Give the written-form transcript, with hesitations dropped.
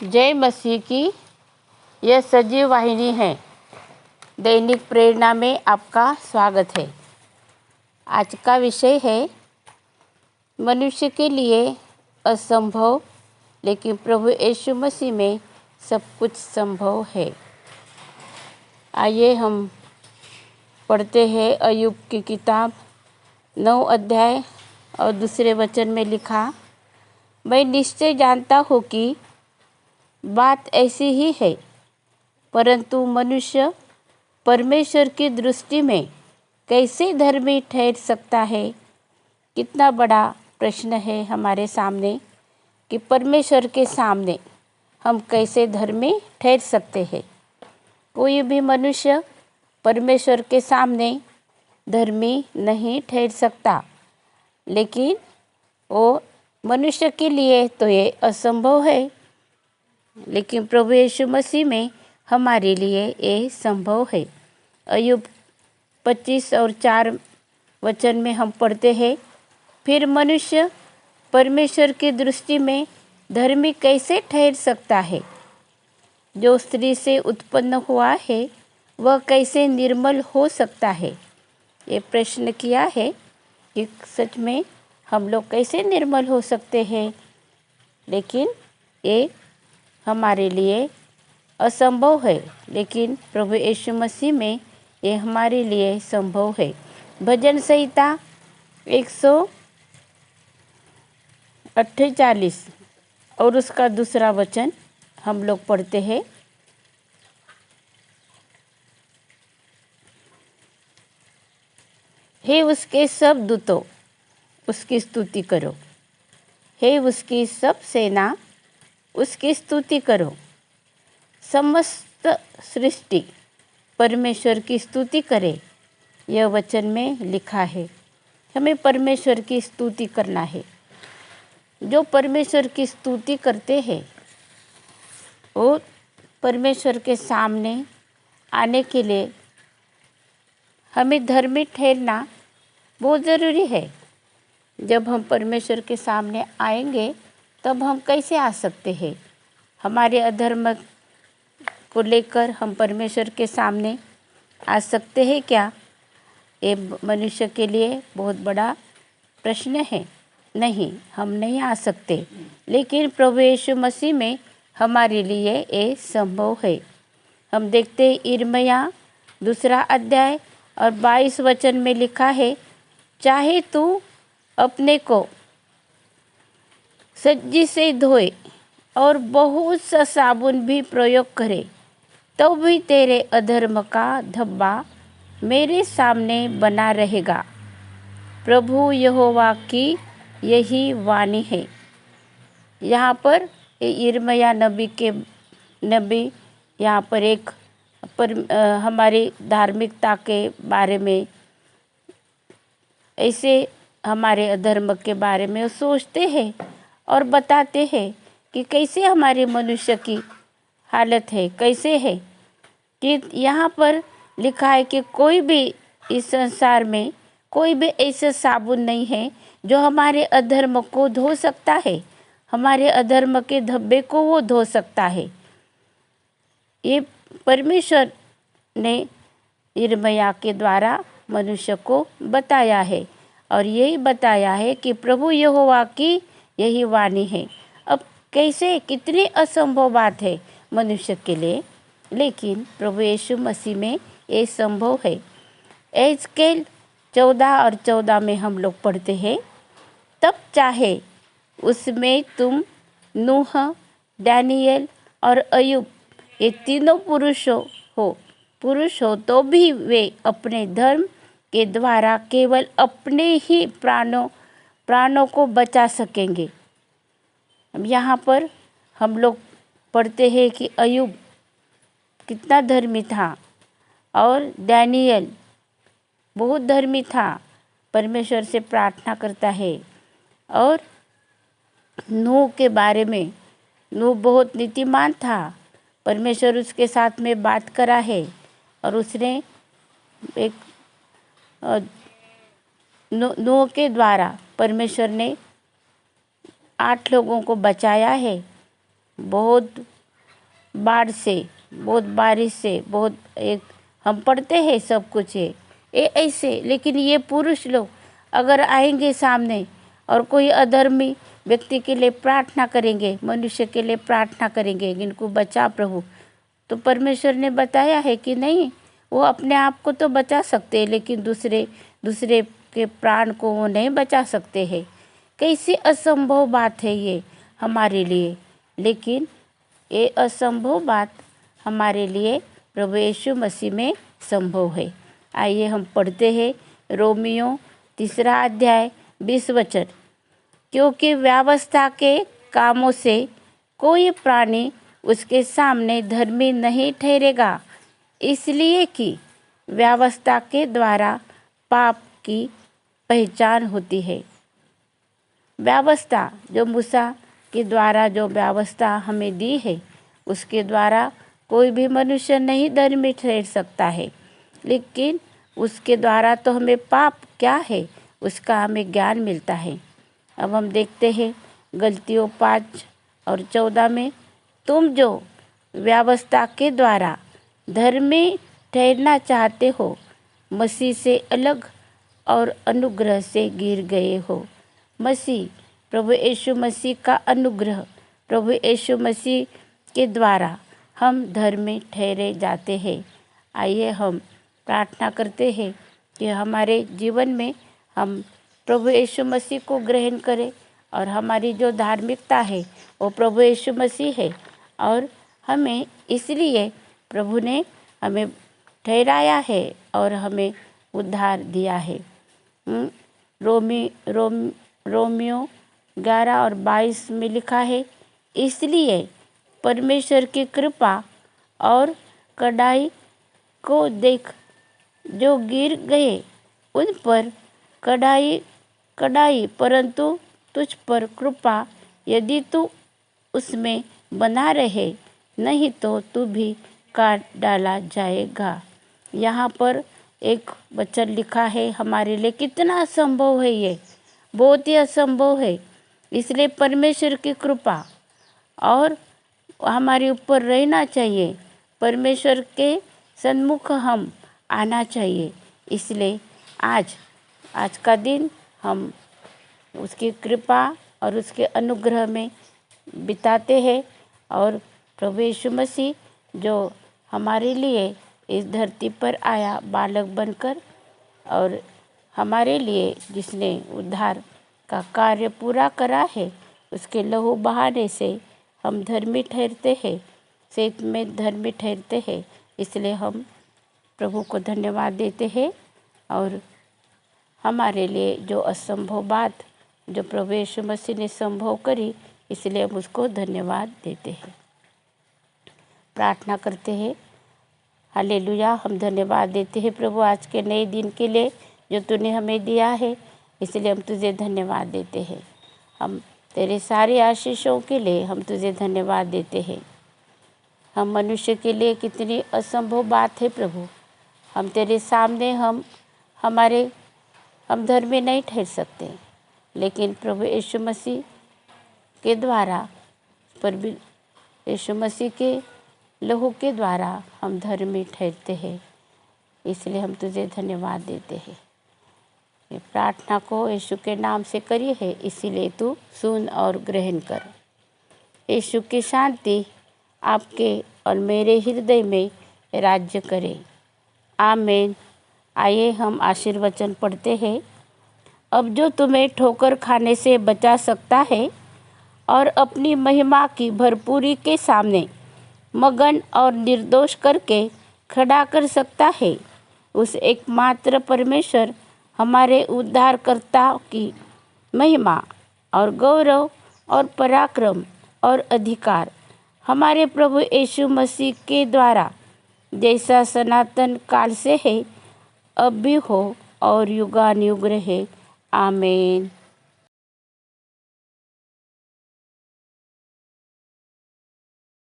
जय मसीह की। यह सजीव वाहिनी है। दैनिक प्रेरणा में आपका स्वागत है। आज का विषय है मनुष्य के लिए असंभव, लेकिन प्रभु यीशु मसीह में सब कुछ संभव है। आइए हम पढ़ते हैं अय्यूब की किताब 9 अध्याय और दूसरे वचन में लिखा, मैं निश्चय जानता हूँ कि बात ऐसी ही है, परंतु मनुष्य परमेश्वर की दृष्टि में कैसे धर्मी ठहर सकता है। कितना बड़ा प्रश्न है हमारे सामने कि परमेश्वर के सामने हम कैसे धर्मी ठहर सकते हैं। कोई भी मनुष्य परमेश्वर के सामने धर्मी नहीं ठहर सकता, लेकिन वो मनुष्य के लिए तो ये असंभव है, लेकिन प्रभु यीशु मसीह में हमारे लिए ये संभव है। अय्यूब 25 और 4 वचन में हम पढ़ते हैं, फिर मनुष्य परमेश्वर की दृष्टि में धर्मी कैसे ठहर सकता है। जो स्त्री से उत्पन्न हुआ है वह कैसे निर्मल हो सकता है। ये प्रश्न किया है कि सच में हम लोग कैसे निर्मल हो सकते हैं, लेकिन ये हमारे लिए असंभव है, लेकिन प्रभु यीशु मसीह में ये हमारे लिए संभव है। भजन संहिता 148 और उसका दूसरा वचन हम लोग पढ़ते हैं। हे उसके सब दूतों, उसकी स्तुति करो। हे उसकी सब सेना, उसकी स्तुति करो। समस्त सृष्टि परमेश्वर की स्तुति करे। यह वचन में लिखा है। हमें परमेश्वर की स्तुति करना है। जो परमेश्वर की स्तुति करते हैं वो परमेश्वर के सामने आने के लिए हमें धर्मी ठहरना बहुत ज़रूरी है। जब हम परमेश्वर के सामने आएंगे तब हम कैसे आ सकते हैं। हमारे अधर्म को लेकर हम परमेश्वर के सामने आ सकते हैं क्या? ये मनुष्य के लिए बहुत बड़ा प्रश्न है। नहीं, हम नहीं आ सकते, लेकिन प्रभु यीशु मसीह में हमारे लिए ये संभव है। हम देखते यिर्मयाह 2 अध्याय और 22 वचन में लिखा है, चाहे तू अपने को सज्जी से धोए और बहुत सा साबुन भी प्रयोग करे, तो भी तेरे अधर्म का धब्बा मेरे सामने बना रहेगा। प्रभु यहोवा की यही वाणी है। यहाँ पर यिर्मयाह नबी यहाँ पर एक हमारी धार्मिकता के बारे में, ऐसे हमारे अधर्म के बारे में सोचते हैं और बताते हैं कि कैसे हमारे मनुष्य की हालत है, कैसे है। कि यहाँ पर लिखा है कि कोई भी इस संसार में कोई भी ऐसा साबुन नहीं है जो हमारे अधर्म को धो सकता है, हमारे अधर्म के धब्बे को वो धो सकता है। ये परमेश्वर ने यिर्मयाह के द्वारा मनुष्य को बताया है, और यही बताया है कि प्रभु यहोवा की यही वाणी है। अब कैसे, कितनी असंभव बात है मनुष्य के लिए, लेकिन प्रभु यीशु मसीह में ये संभव है। एहजकेल 14 और 14 में हम लोग पढ़ते हैं, तब चाहे उसमें तुम नूह, दानियेल और अय्यूब ये तीनों पुरुष हो तो भी वे अपने धर्म के द्वारा केवल अपने ही प्राणों को बचा सकेंगे। अब यहाँ पर हम लोग पढ़ते हैं कि अय्यूब कितना धर्मी था और दानियेल बहुत धर्मी था, परमेश्वर से प्रार्थना करता है। और नूह के बारे में, नूह बहुत नीतिमान था, परमेश्वर उसके साथ में बात करा है और उसने एक नूह के द्वारा परमेश्वर ने 8 लोगों को बचाया है। बहुत बाढ़ से, बहुत बारिश से, बहुत एक हम पढ़ते हैं सब कुछ है ये ऐसे। लेकिन ये पुरुष लोग अगर आएंगे सामने और कोई अधर्मी व्यक्ति के लिए प्रार्थना करेंगे, मनुष्य के लिए प्रार्थना करेंगे, इनको बचा प्रभु, तो परमेश्वर ने बताया है कि नहीं, वो अपने आप को तो बचा सकते हैं लेकिन दूसरे के प्राण को वो नहीं बचा सकते हैं। कैसी असंभव बात है ये हमारे लिए, लेकिन ये असंभव बात हमारे लिए प्रभु यीशु मसीह में संभव है। आइए हम पढ़ते हैं रोमियो 3 अध्याय 20 वचन। क्योंकि व्यवस्था के कामों से कोई प्राणी उसके सामने धर्मी नहीं ठहरेगा, इसलिए कि व्यवस्था के द्वारा पाप की पहचान होती है। व्यवस्था जो मूसा के द्वारा जो व्यवस्था हमें दी है, उसके द्वारा कोई भी मनुष्य नहीं धर्मी ठहर सकता है, लेकिन उसके द्वारा तो हमें पाप क्या है उसका हमें ज्ञान मिलता है। अब हम देखते हैं गलतियों 5 और 14 में, तुम जो व्यवस्था के द्वारा धर्मी ठहरना चाहते हो, मसीह से अलग और अनुग्रह से गिर गए हो। मसीह प्रभु यीशु मसीह का अनुग्रह, प्रभु यीशु मसीह के द्वारा हम धर्मी ठहरे जाते हैं। आइए हम प्रार्थना करते हैं कि हमारे जीवन में हम प्रभु यीशु मसीह को ग्रहण करें और हमारी जो धार्मिकता है वो प्रभु यीशु मसीह है, और हमें इसलिए प्रभु ने हमें ठहराया है और हमें उद्धार दिया है। रोमियो 11 और 22 में लिखा है, इसलिए परमेश्वर की कृपा और कड़ाई को देख, जो गिर गए उन पर कड़ाई परंतु तुझ पर कृपा, यदि तू उसमें बना रहे, नहीं तो तू भी काट डाला जाएगा। यहाँ पर एक वचन लिखा है हमारे लिए, कितना असंभव है ये, बहुत ही असंभव है। इसलिए परमेश्वर की कृपा और हमारे ऊपर रहना चाहिए, परमेश्वर के सन्मुख हम आना चाहिए। इसलिए आज का दिन हम उसकी कृपा और उसके अनुग्रह में बिताते हैं, और प्रभु यीशु मसीह जो हमारे लिए इस धरती पर आया बालक बनकर, और हमारे लिए जिसने उद्धार का कार्य पूरा करा है, उसके लहू बहाने से हम धर्मी ठहरते हैं, सेत में धर्मी ठहरते हैं। इसलिए हम प्रभु को धन्यवाद देते हैं, और हमारे लिए जो असंभव बात जो प्रभु यीशु मसीह ने संभव करी, इसलिए हम उसको धन्यवाद देते हैं। प्रार्थना करते हैं। हालेलुया, हम धन्यवाद देते हैं प्रभु आज के नए दिन के लिए जो तूने हमें दिया है, इसलिए हम तुझे धन्यवाद देते हैं। हम तेरे सारे आशीषों के लिए हम तुझे धन्यवाद देते हैं। हम मनुष्य के लिए कितनी असंभव बात है प्रभु, हम तेरे सामने हम धर्मी नहीं ठहर सकते, लेकिन प्रभु यीशु मसीह के द्वारा, प्रभु यीशु मसीह के लहू के द्वारा हम धर्मी ठहरते हैं। इसलिए हम तुझे धन्यवाद देते हैं। ये प्रार्थना को यीशु के नाम से करी है, इसीलिए तू सुन और ग्रहण कर। यीशु की शांति आपके और मेरे हृदय में राज्य करे। आमीन। आइए हम आशीर्वचन पढ़ते हैं। अब जो तुम्हें ठोकर खाने से बचा सकता है और अपनी महिमा की भरपूरी के सामने मगन और निर्दोष करके खड़ा कर सकता है, उस एकमात्र परमेश्वर हमारे उद्धारकर्ता की महिमा और गौरव और पराक्रम और अधिकार हमारे प्रभु यीशु मसीह के द्वारा जैसा सनातन काल से है, अब भी हो और युगानुयुग रहे। आमीन।